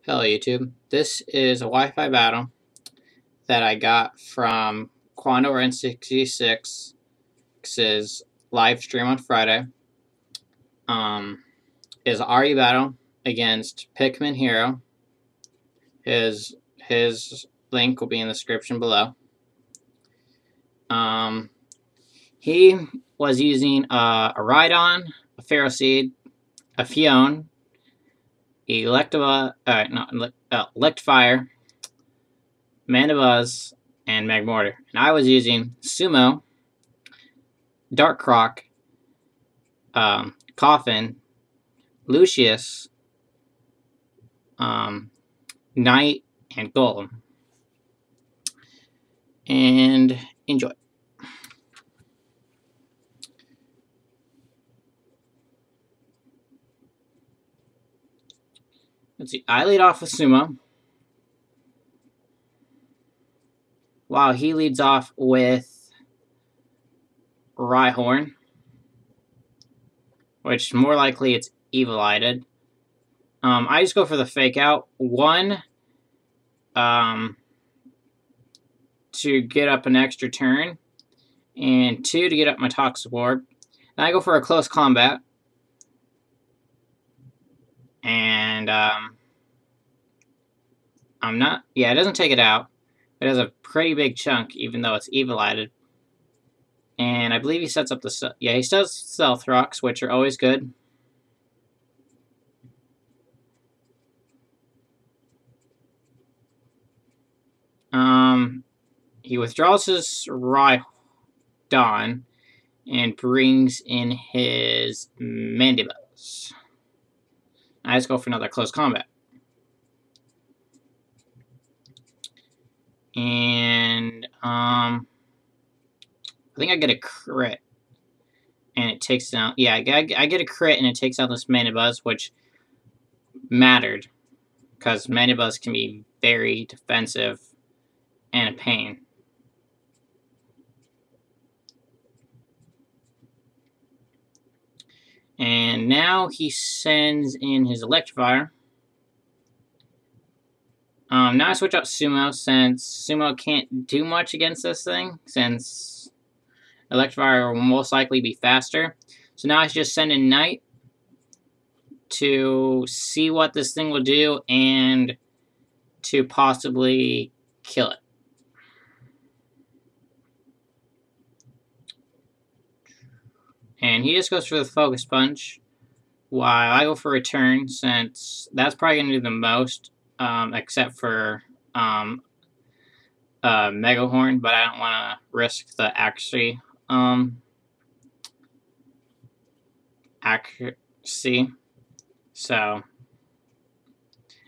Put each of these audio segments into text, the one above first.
Hello YouTube. This is a Wi-Fi battle that I got from Quando N66's live stream on Friday. Is RE battle against pikminhero. His link will be in the description below. He was using a Rhydon, a Ferroseed, a Phione, Electivire, Mandibuzz, and Magmortar. And I was using Sumo, Dark Croc, Coffin, Lucius, Knight, and Golem. And enjoy. Let's see, I lead off with Sumo, while he leads off with Rhyhorn, which more likely it's Evil-Eyed. I just go for the fake out. One, to get up an extra turn, and two, to get up my Toxic Orb. Then I go for a close combat. And, it doesn't take it out. It has a pretty big chunk, even though it's Evil-Eyed. And I believe he sets up the, he does Stealth Rocks, which are always good. He withdraws his Rhydon and brings in his Mandibuzz. I just go for another close combat. And, I think I get a crit. And it takes down, I get a crit and it takes out this Mandibuzz, which mattered. Because Mandibuzz can be very defensive and a pain. And now he sends in his Electivire. Now I switch out Sumo, since Sumo can't do much against this thing, since Electivire will most likely be faster. So now I just send in Knight to see what this thing will do and to possibly kill it. And he just goes for the Focus Punch, while I go for Return, since that's probably going to do the most, except for Mega Horn, but I don't want to risk the accuracy. So,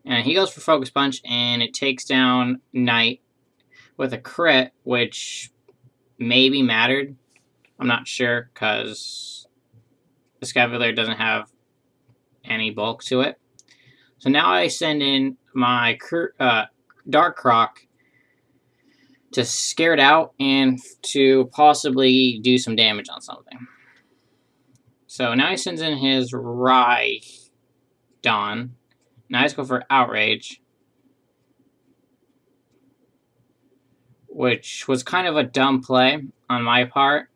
and he goes for Focus Punch, and it takes down Knight with a crit, which maybe mattered. I'm not sure, because the Escavalier doesn't have any bulk to it. So now I send in my Dark Croc to scare it out and to possibly do some damage on something. So now he sends in his Rhydon. Now I just go for Outrage, which was kind of a dumb play on my part,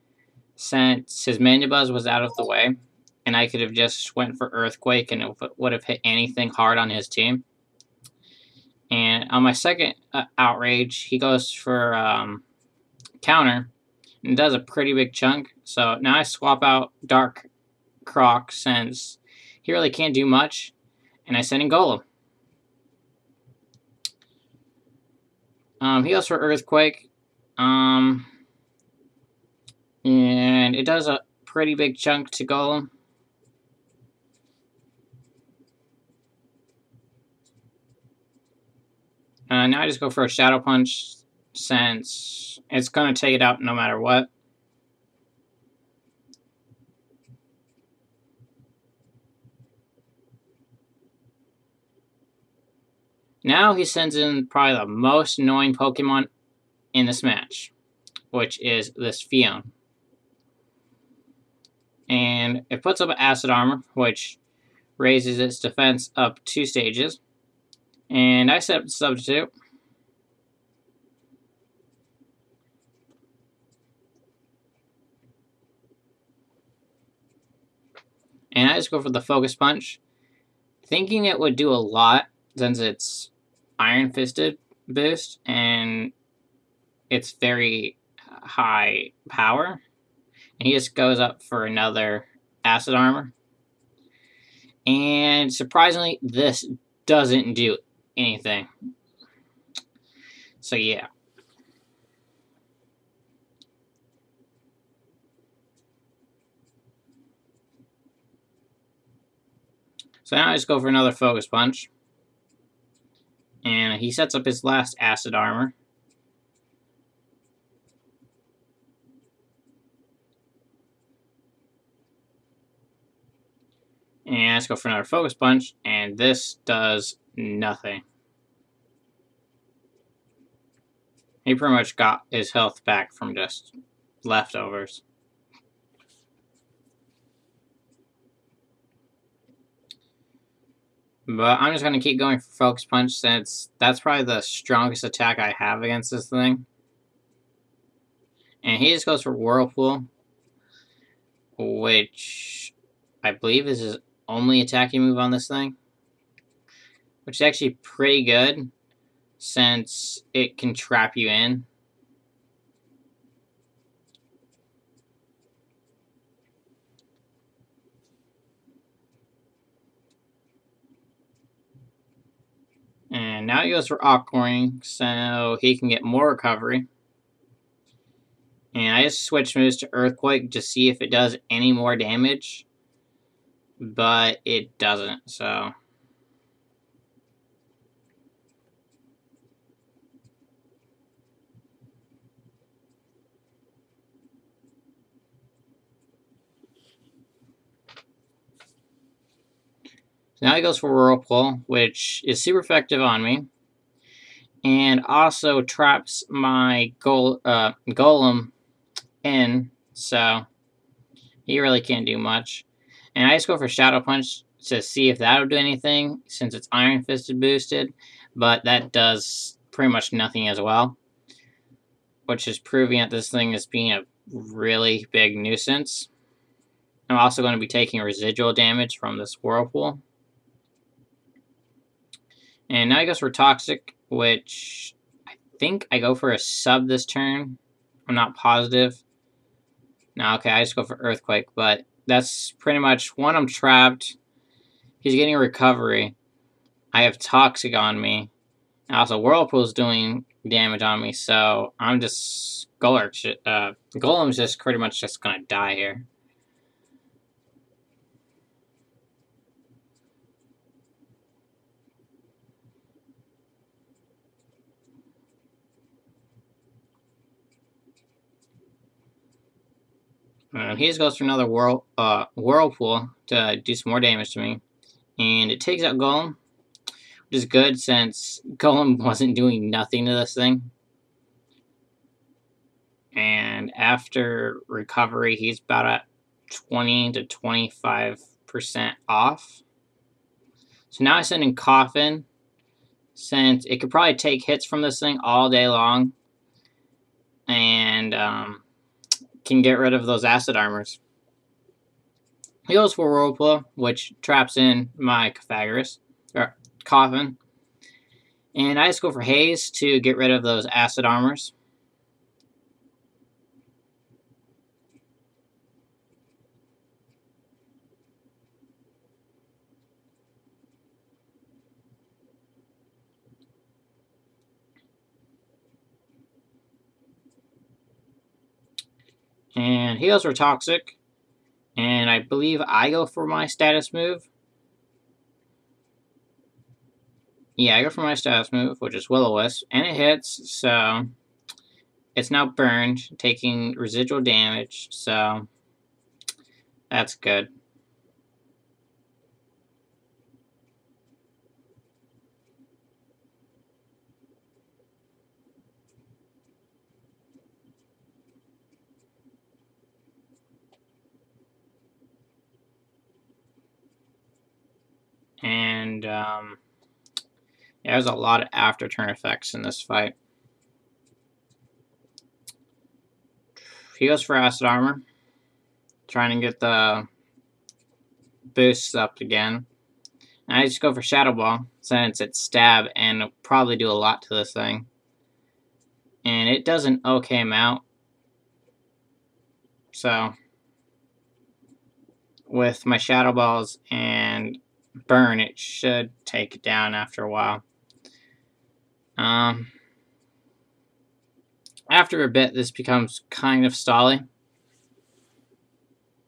since his Mandibuzz was out of the way, and I could have just went for Earthquake and it would have hit anything hard on his team. And on my second Outrage, he goes for Counter, and does a pretty big chunk. So now I swap out Dark Croc, since he really can't do much, and I send in Golem. He goes for Earthquake, and it does a pretty big chunk to Golem. Now I just go for a Shadow Punch, since it's going to take it out no matter what. Now he sends in probably the most annoying Pokemon in this match, which is this Phione. And it puts up Acid Armor, which raises its defense up 2 stages. And I set up the substitute. And I just go for the focus punch, thinking it would do a lot since it's Iron Fisted boost and it's very high power. And he just goes up for another acid armor. And surprisingly, this doesn't do anything. So yeah. So now I just go for another focus punch. And he sets up his last acid armor. And let's go for another focus punch, and this does nothing. He pretty much got his health back from just leftovers. But I'm just going to keep going for focus punch since that's probably the strongest attack I have against this thing. And he just goes for Whirlpool, which I believe is his only attacking move on this thing. Which is actually pretty good since it can trap you in. And now he goes for Aquaring, so he can get more recovery. And I just switch moves to Earthquake to see if it does any more damage. But it doesn't, so. So now he goes for Whirlpool, which is super effective on me. And also traps my Golem in, so he really can't do much. And I just go for Shadow Punch to see if that'll do anything, since it's Iron Fisted boosted. But that does pretty much nothing as well. Which is proving that this thing is being a really big nuisance. I'm also going to be taking residual damage from this Whirlpool. And now he goes for Toxic, which I think I go for a sub this turn. I'm not positive. No, okay, I just go for Earthquake, but that's pretty much when I'm trapped. He's getting a recovery. I have Toxic on me. And also, Whirlpool's doing damage on me, so I'm just... Golem's just pretty much just gonna die here. He just goes for another Whirlpool to do some more damage to me. And it takes out Golem, which is good since Golem wasn't doing nothing to this thing. And after recovery, he's about at 20 to 25% off. So now I send in Coffin, since it could probably take hits from this thing all day long. And can get rid of those acid armors. He goes for Whirlpool, which traps in my Coffin. And I just go for Haze to get rid of those acid armors. And he goes for Toxic. And I believe I go for my status move. Yeah, I go for my status move, which is Will-O-Wisp. And it hits, so it's now burned, taking residual damage. So that's good. And Yeah, there's a lot of after turn effects in this fight. He goes for acid armor, trying to get the boosts up again. And I just go for Shadow Ball, since it's stab and it'll probably do a lot to this thing. And it does an okay amount. So, with my Shadow Balls and Burn, it should take it down after a while. After a bit, this becomes kind of stally.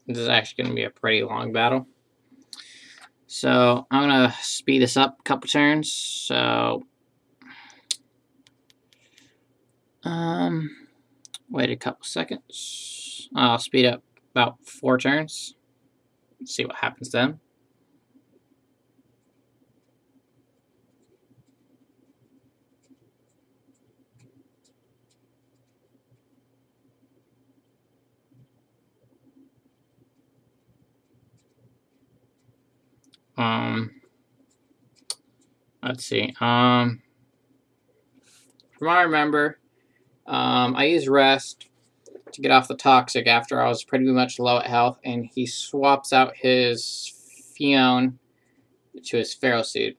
This is actually going to be a pretty long battle. So I'm going to speed this up a couple turns. So, wait a couple seconds. I'll speed up about 4 turns. Let's see what happens then. Let's see. From what I remember, I used Rest to get off the Toxic after I was pretty much low at health, and he swaps out his Phione to his Ferroseed.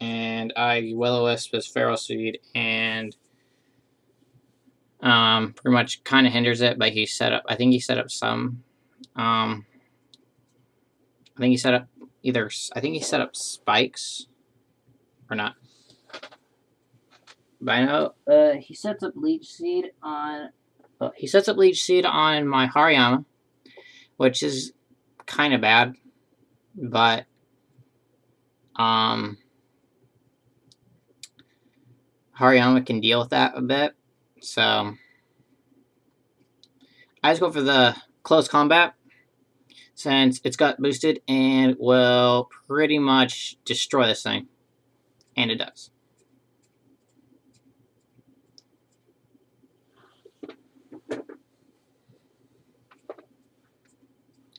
And I Will-O-Wisp his Ferroseed, and pretty much kind of hinders it, but he set up, I think he set up some, I think he set up spikes, or not. But I know he sets up Leech Seed on my Hariyama, which is kind of bad, but Hariyama can deal with that a bit. So I just go for the close combat, since it's got boosted and will pretty much destroy this thing, and it does.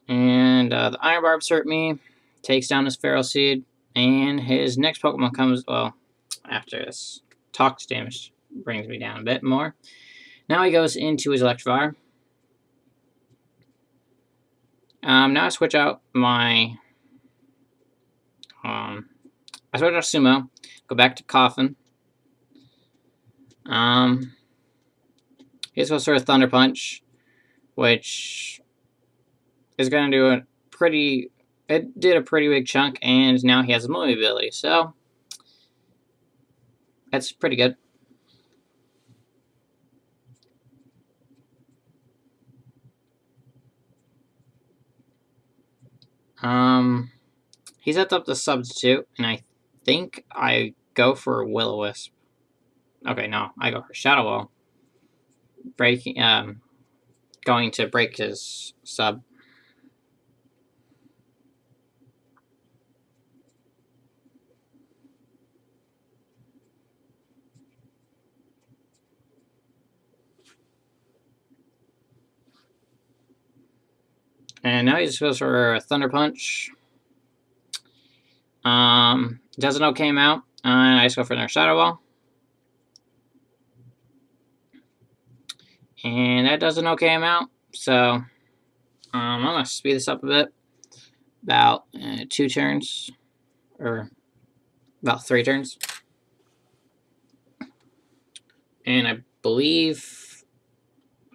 And the Iron Barbs hurt me, takes down his Ferroseed, and his next Pokemon comes, well, after this Toxic damage brings me down a bit more. Now he goes into his Electivire. Now I switch out my, I switch out Sumo, go back to Coffin. He's supposed to Thunder Punch, which is going to do a pretty, it did a pretty big chunk, and now he has a moving ability, so that's pretty good. He sets up the Substitute, and I think I go for Will-O-Wisp. Okay, no, I go for Shadow Ball. Going to break his sub. And now he's supposed for a Thunder Punch. Does an okay amount, and I just go for another Shadow Ball. And that does an okay amount, so I'm going to speed this up a bit. About 2 turns, or about 3 turns. And I believe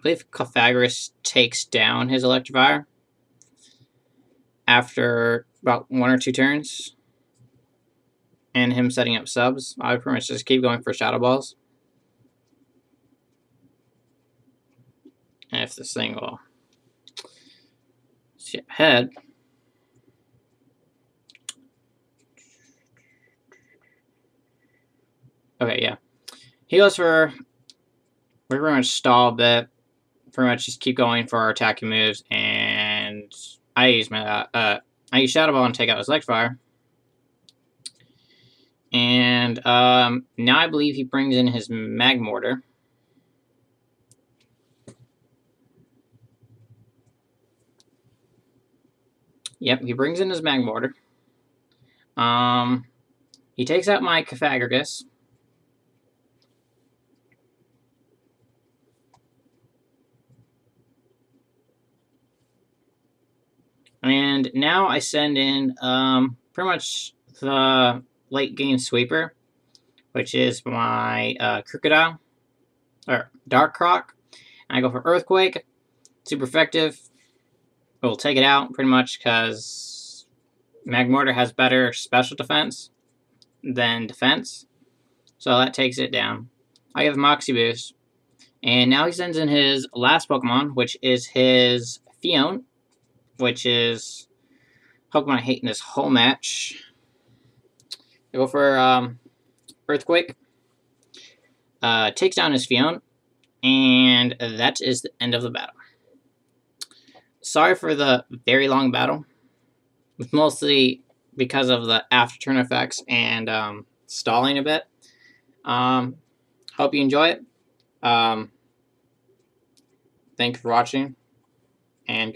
Pythagoras takes down his Electivire after about 1 or 2 turns. And him setting up subs, I would pretty much just keep going for Shadow Balls. And if this thing will skip ahead. Okay, yeah. He goes for, we pretty much stall a bit. Pretty much just keep going for our attacking moves, and I use my Shadow Ball and take out his Electivire. And now I believe he brings in his Magmortar. Yep, he brings in his Magmortar. He takes out my Pythagoras. And now I send in pretty much the late game sweeper, which is my Crocodile, or Dark Croc. And I go for Earthquake, super effective. We'll take it out pretty much because Magmortar has better special defense than defense. So that takes it down. I have Moxie Boost. And now he sends in his last Pokemon, which is his Phione, which is Pokemon I hate in this whole match. I go for Earthquake. Takes down his Phione. And that is the end of the battle. Sorry for the very long battle. Mostly because of the after turn effects and stalling a bit. Hope you enjoy it. Thank you for watching. And